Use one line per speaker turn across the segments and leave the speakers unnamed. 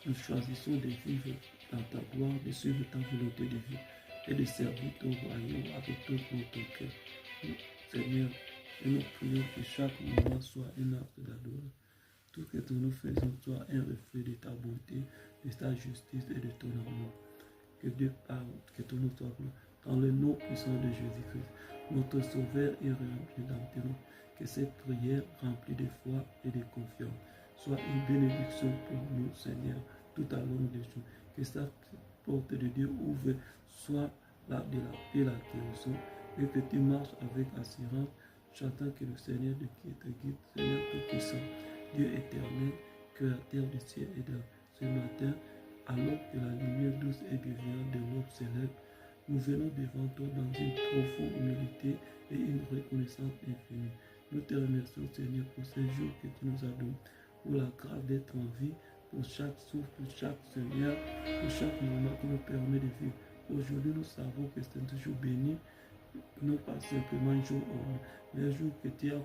Nous choisissons de vivre dans ta gloire, de suivre ta volonté de vie et de servir ton royaume avec tout notre cœur. Seigneur, et nous prions que chaque moment soit un acte d'adoration. Tout ce que nous faisons soit un reflet de ta bonté, de ta justice et de ton amour. Que Dieu parle, que ton nom soit glorifié. Dans le nom puissant de Jésus-Christ, notre Sauveur et Rédempteur, que cette prière remplie de foi et de confiance soit une bénédiction pour nous, Seigneur, tout à l'heure des jours. Que cette porte de Dieu ouvre soit là de la paix, la guérison, et que tu marches avec assurance, chantant que le Seigneur de qui te guide, Seigneur tout-puissant, Dieu éternel, créateur du ciel et de ce matin, alors que la lumière douce et bienveillante de l'aube s'élève, nous venons devant toi dans une profonde humilité et une reconnaissance infinie. Nous te remercions, Seigneur, pour ce jour que tu nous as donné, pour la grâce d'être en vie, pour chaque souffle, pour chaque Seigneur, pour chaque moment que nous permet de vivre. Aujourd'hui, nous savons que c'est un jour béni, non pas simplement un jour heureux, mais un jour que tu as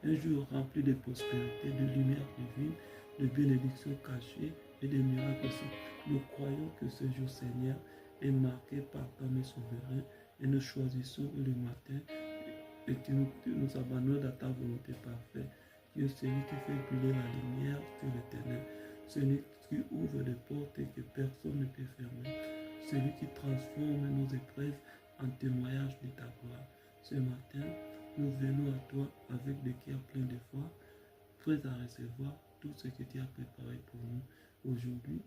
un jour rempli de prospérité, de lumière divine, de bénédictions cachées et de miracles aussi. Nous croyons que ce jour, Seigneur, est marqué par ta main souveraine et nous choisissons le matin et que nous abandonnons dans ta volonté parfaite. Tu es celui qui fait briller la lumière sur l'éternel, celui qui ouvre des portes que personne ne peut fermer, celui qui transforme nos épreuves en témoignage de ta gloire. Ce matin, nous venons à toi avec des cœurs pleins de foi, prêts à recevoir tout ce que tu as préparé pour nous. Aujourd'hui,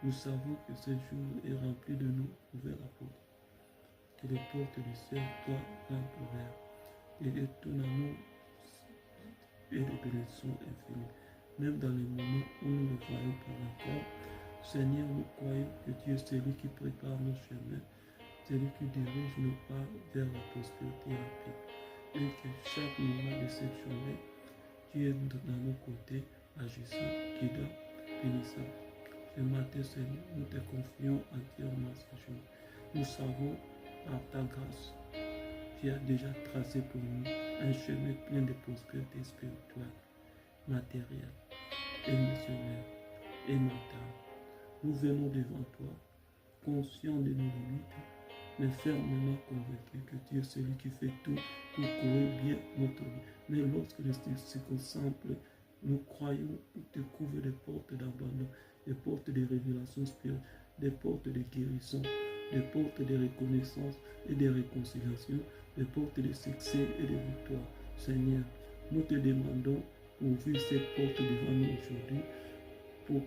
nous savons que ce jour est rempli de nos nouvelles apôtres. Que les portes du ciel soient grandes ouvertes et que ton amour et des bénédictions infinies. Même dans les moments où nous ne voyons pas encore, Seigneur, nous croyons que tu es celui qui prépare nos chemins, celui qui dirige nos pas vers la prospérité et la paix. Et que chaque moment de cette journée, tu es dans nos côtés, agissant, guidant, bénissant. Ce matin, Seigneur, nous te confions entièrement ce jour. Nous savons, par ta grâce, tu as déjà tracé pour nous un chemin plein de prospérité spirituelle, matérielle, émotionnelle et mentale. Nous venons devant toi, conscients de nos limites, mais fermement convaincus que tu es celui qui fait tout pour courir bien notre vie. Mais lorsque les circonstances, nous croyons que tu couvres des portes d'abandon, des portes de révélation spirituelle, des portes de guérison, des portes de reconnaissance et de réconciliation, des portes de succès et de victoire. Seigneur, nous te demandons d'ouvrir cette porte devant nous aujourd'hui pour